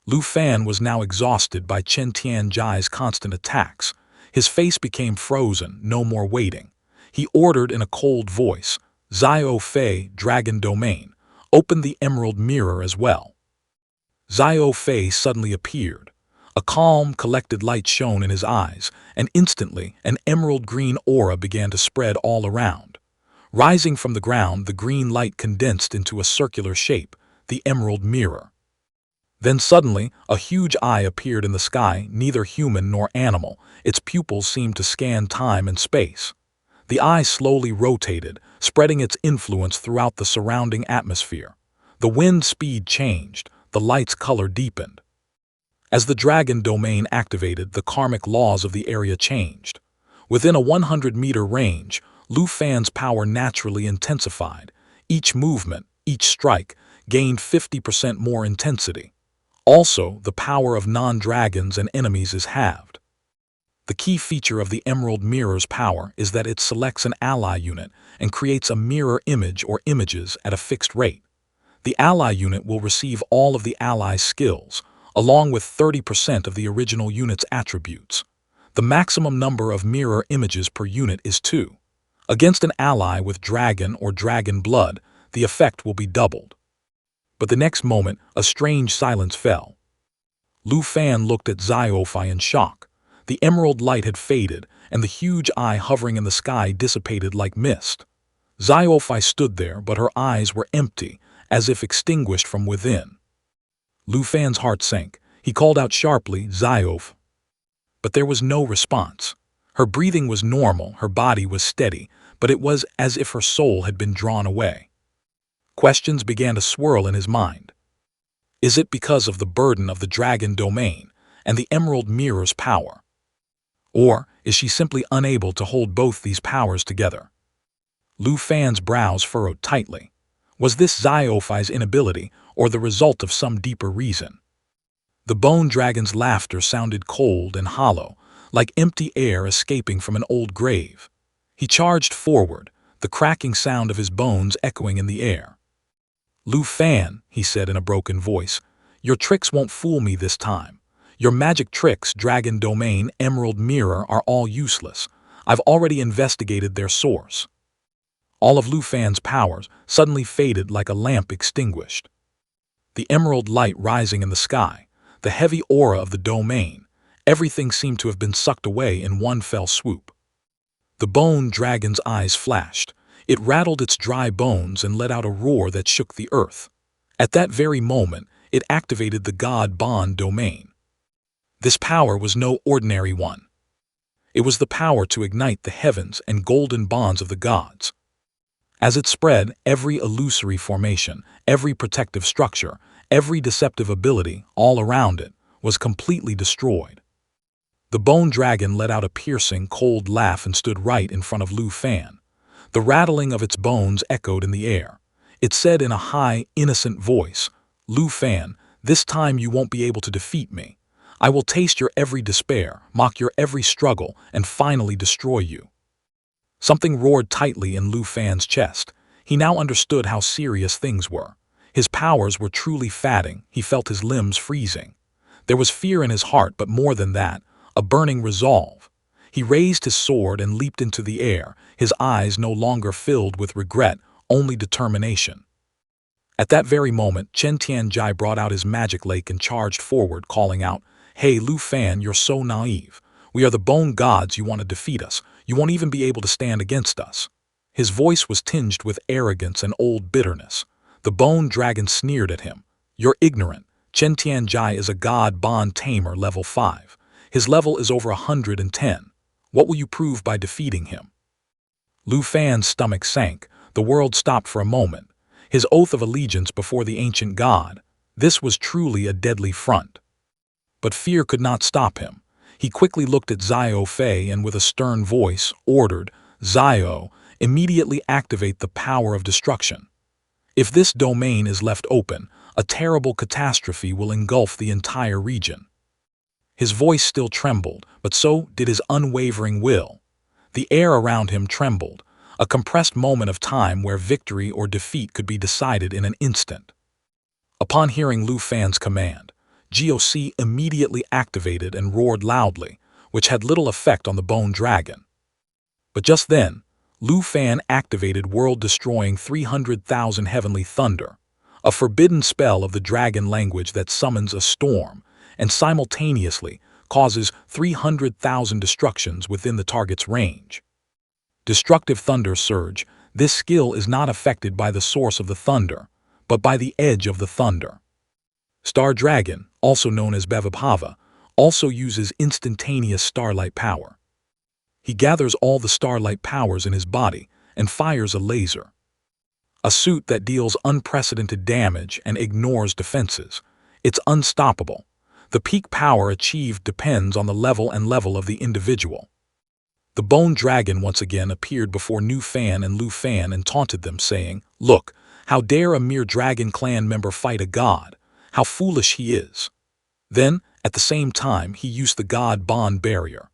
Lu Fan was now exhausted by Chen Tianjai's constant attacks. His face became frozen, no more waiting. He ordered in a cold voice, "Zio Fei, Dragon Domain, open the Emerald Mirror as well." Zio Fei suddenly appeared. A calm, collected light shone in his eyes, and instantly an emerald-green aura began to spread all around. Rising from the ground, the green light condensed into a circular shape, the Emerald Mirror. Then suddenly, a huge eye appeared in the sky, neither human nor animal. Its pupils seemed to scan time and space. The eye slowly rotated, spreading its influence throughout the surrounding atmosphere. The wind's speed changed, the light's color deepened. As the dragon domain activated, the karmic laws of the area changed. Within a 100-meter range, Lu Fan's power naturally intensified. Each movement, each strike, gained 50% more intensity. Also, the power of non-dragons and enemies is halved. The key feature of the Emerald Mirror's power is that it selects an ally unit and creates a mirror image or images at a fixed rate. The ally unit will receive all of the ally's skills, along with 30% of the original unit's attributes. The maximum number of mirror images per unit is 2. Against an ally with dragon or dragon blood, the effect will be doubled. But the next moment, a strange silence fell. Lu Fan looked at Zio Fei in shock. The emerald light had faded, and the huge eye hovering in the sky dissipated like mist. Zio Fei stood there, but her eyes were empty, as if extinguished from within. Lu Fan's heart sank. He called out sharply, "Zio Fei." But there was no response. Her breathing was normal, her body was steady, but it was as if her soul had been drawn away. Questions began to swirl in his mind. Is it because of the burden of the dragon domain and the Emerald Mirror's power? Or is she simply unable to hold both these powers together? Lu Fan's brows furrowed tightly. Was this Zio Fei's inability or the result of some deeper reason? The bone dragon's laughter sounded cold and hollow, like empty air escaping from an old grave. He charged forward, the cracking sound of his bones echoing in the air. "Lu Fan," he said in a broken voice, "your tricks won't fool me this time. Your magic tricks, Dragon Domain, Emerald Mirror, are all useless. I've already investigated their source." All of Lu Fan's powers suddenly faded like a lamp extinguished. The emerald light rising in the sky, the heavy aura of the domain, everything seemed to have been sucked away in one fell swoop. The bone dragon's eyes flashed. It rattled its dry bones and let out a roar that shook the earth. At that very moment, it activated the God Bond domain. This power was no ordinary one. It was the power to ignite the heavens and golden bonds of the gods. As it spread, every illusory formation, every protective structure, every deceptive ability, all around it, was completely destroyed. The bone dragon let out a piercing, cold laugh and stood right in front of Lu Fan. The rattling of its bones echoed in the air. It said in a high, innocent voice, "Lu Fan, this time you won't be able to defeat me. I will taste your every despair, mock your every struggle, and finally destroy you." Something roared tightly in Lu Fan's chest. He now understood how serious things were. His powers were truly fatting. He felt his limbs freezing. There was fear in his heart, but more than that, a burning resolve. He raised his sword and leaped into the air, his eyes no longer filled with regret, only determination. At that very moment, Chen Tianjai brought out his magic lake and charged forward, calling out, "Hey, Lu Fan, you're so naive. We are the bone gods. You want to defeat us. You won't even be able to stand against us." His voice was tinged with arrogance and old bitterness. The bone dragon sneered at him. "You're ignorant. Chen Tianjai is a god bond tamer level 5. His level is over 110. What will you prove by defeating him?" Lu Fan's stomach sank. The world stopped for a moment. His oath of allegiance before the ancient god. This was truly a deadly front. But fear could not stop him. He quickly looked at Zio Fei and with a stern voice ordered, "Zio, immediately activate the power of destruction. If this domain is left open, a terrible catastrophe will engulf the entire region." His voice still trembled, but so did his unwavering will. The air around him trembled, a compressed moment of time where victory or defeat could be decided in an instant. Upon hearing Lu Fan's command, GOC immediately activated and roared loudly, which had little effect on the bone dragon. But just then, Lu Fan activated world-destroying 300,000 heavenly thunder, a forbidden spell of the dragon language that summons a storm and simultaneously causes 300,000 destructions within the target's range. Destructive thunder surge. This skill is not affected by the source of the thunder, but by the edge of the thunder. Star Dragon, also known as Bevabhava, also uses instantaneous starlight power. He gathers all the starlight powers in his body and fires a laser. A suit that deals unprecedented damage and ignores defenses. It's unstoppable. The peak power achieved depends on the level of the individual. The Bone Dragon once again appeared before Nu Fan and Lu Fan and taunted them, saying, "Look, how dare a mere Dragon Clan member fight a god? How foolish he is." Then, at the same time, he used the God Bond barrier.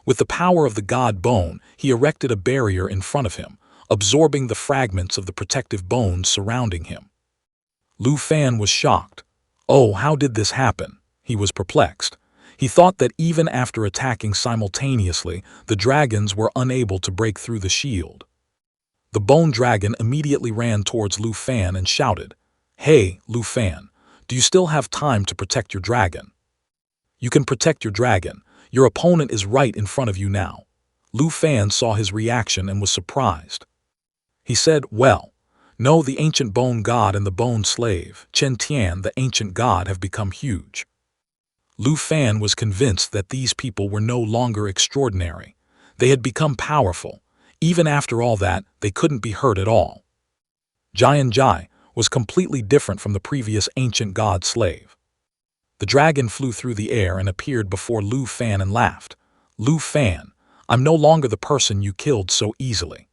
With the power of the God Bone, he erected a barrier in front of him, absorbing the fragments of the protective bones surrounding him. Lu Fan was shocked. Oh, how did this happen? He was perplexed. He thought that even after attacking simultaneously, the dragons were unable to break through the shield. The Bone Dragon immediately ran towards Lu Fan and shouted, "Hey, Lu Fan, do you still have time to protect your dragon? You can protect your dragon. Your opponent is right in front of you now." Lu Fan saw his reaction and was surprised. He said, "Well, no, the ancient bone god and the bone slave, Chen Tian, the ancient god, have become huge." Lu Fan was convinced that these people were no longer extraordinary. They had become powerful. Even after all that, they couldn't be hurt at all. Jian Jai was completely different from the previous ancient god slave. The dragon flew through the air and appeared before Lu Fan and laughed. "Lu Fan, I'm no longer the person you killed so easily.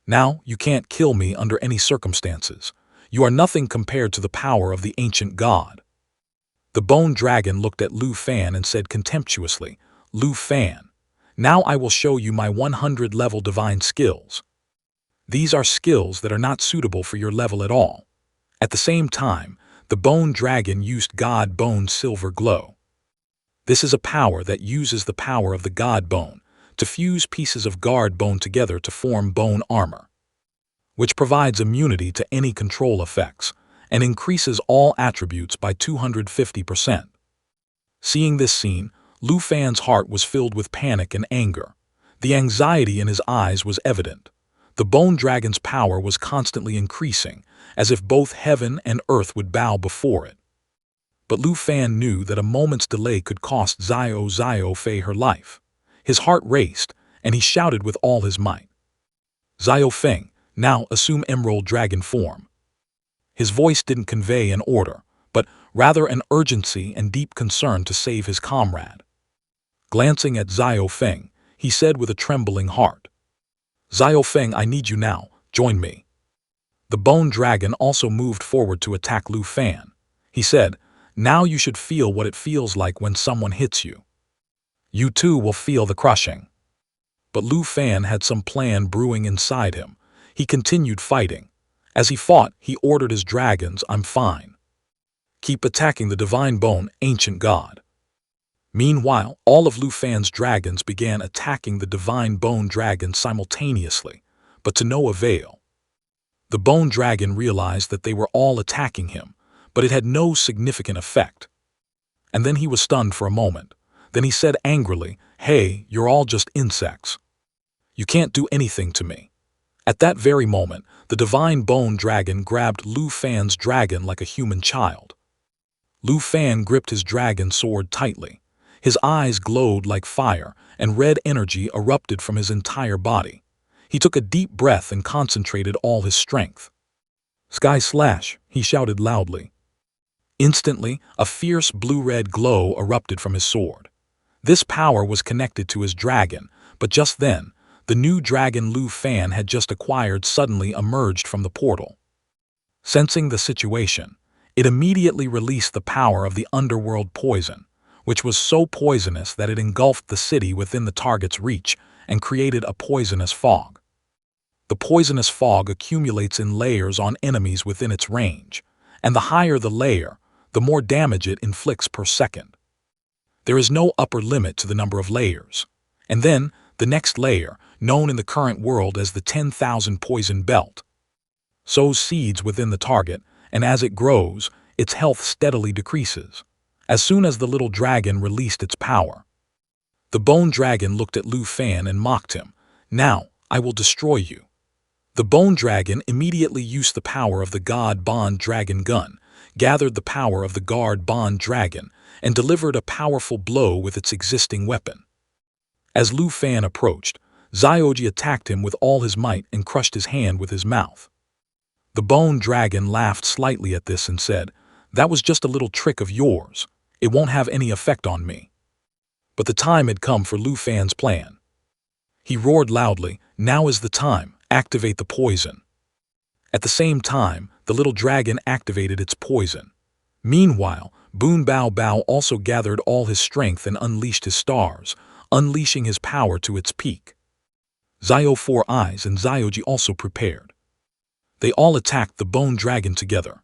Now you can't kill me under any circumstances. You are nothing compared to the power of the ancient god." The Bone Dragon looked at Lu Fan and said contemptuously, "Lu Fan, now I will show you my 100-level divine skills. These are skills that are not suitable for your level at all." At the same time, the Bone Dragon used God Bone's silver glow. This is a power that uses the power of the God Bone to fuse pieces of guard bone together to form bone armor, which provides immunity to any control effects and increases all attributes by 250%. Seeing this scene, Lu Fan's heart was filled with panic and anger. The anxiety in his eyes was evident. The Bone Dragon's power was constantly increasing, as if both heaven and earth would bow before it. But Lu Fan knew that a moment's delay could cost Xiao Fei her life. His heart raced, and he shouted with all his might, "Xiao Feng, now assume Emerald Dragon form." His voice didn't convey an order, but rather an urgency and deep concern to save his comrade. Glancing at Xiao Feng, he said with a trembling heart, "Xiao Feng, I need you now. Join me." The Bone Dragon also moved forward to attack Lu Fan. He said, "Now you should feel what it feels like when someone hits you. You too will feel the crushing." But Lu Fan had some plan brewing inside him. He continued fighting. As he fought, he ordered his dragons, "I'm fine. Keep attacking the divine bone, ancient god." Meanwhile, all of Lu Fan's dragons began attacking the divine bone dragon simultaneously, but to no avail. The Bone Dragon realized that they were all attacking him, but it had no significant effect. And then he was stunned for a moment. Then he said angrily, "Hey, you're all just insects. You can't do anything to me." At that very moment, the divine Bone Dragon grabbed Lu Fan's dragon like a human child. Lu Fan gripped his dragon sword tightly. His eyes glowed like fire, and red energy erupted from his entire body. He took a deep breath and concentrated all his strength. "Sky Slash," he shouted loudly. Instantly, a fierce blue-red glow erupted from his sword. This power was connected to his dragon, but just then, the new dragon Lu Fan had just acquired suddenly emerged from the portal. Sensing the situation, it immediately released the power of the underworld poison, which was so poisonous that it engulfed the city within the target's reach and created a poisonous fog. The poisonous fog accumulates in layers on enemies within its range, and the higher the layer, the more damage it inflicts per second. There is no upper limit to the number of layers. And then, the next layer, known in the current world as the 10,000 poison belt, sows seeds within the target, and as it grows, its health steadily decreases. As soon as the little dragon released its power, the bone dragon looked at Lu Fan and mocked him. "Now, I will destroy you." The bone dragon immediately used the power of the God Bond Dragon gun, gathered the power of the Guard Bond Dragon, and delivered a powerful blow with its existing weapon. As Lu Fan approached, Zyuji attacked him with all his might and crushed his hand with his mouth. The bone dragon laughed slightly at this and said, "That was just a little trick of yours. It won't have any effect on me." But the time had come for Lu Fan's plan. He roared loudly, "Now is the time, activate the poison." At the same time, the little dragon activated its poison. Meanwhile, Boon Bao Bao also gathered all his strength and unleashed his stars, unleashing his power to its peak. Zio Four Eyes and Zyuji also prepared. They all attacked the bone dragon together.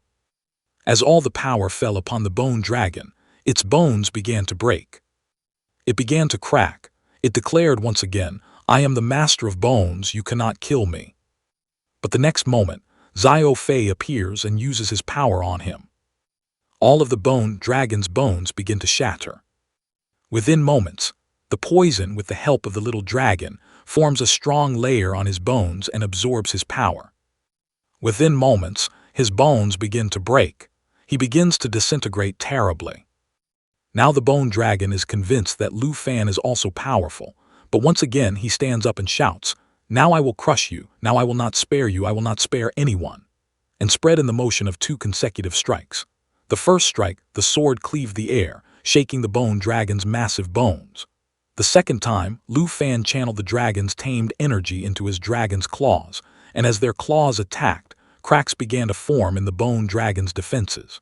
As all the power fell upon the bone dragon, its bones began to break. It began to crack. It declared once again, "I am the master of bones, you cannot kill me." But the next moment, Zio Fei appears and uses his power on him. All of the bone dragon's bones begin to shatter. Within moments, the poison, with the help of the little dragon, forms a strong layer on his bones and absorbs his power. Within moments, his bones begin to break. He begins to disintegrate terribly. Now the bone dragon is convinced that Lu Fan is also powerful, but once again he stands up and shouts, "Now I will crush you, now I will not spare you, I will not spare anyone," and spread in the motion of 2 consecutive strikes. The first strike, the sword cleaved the air, shaking the bone dragon's massive bones. The second time, Lu Fan channeled the dragon's tamed energy into his dragon's claws, and as their claws attacked, cracks began to form in the bone dragon's defenses.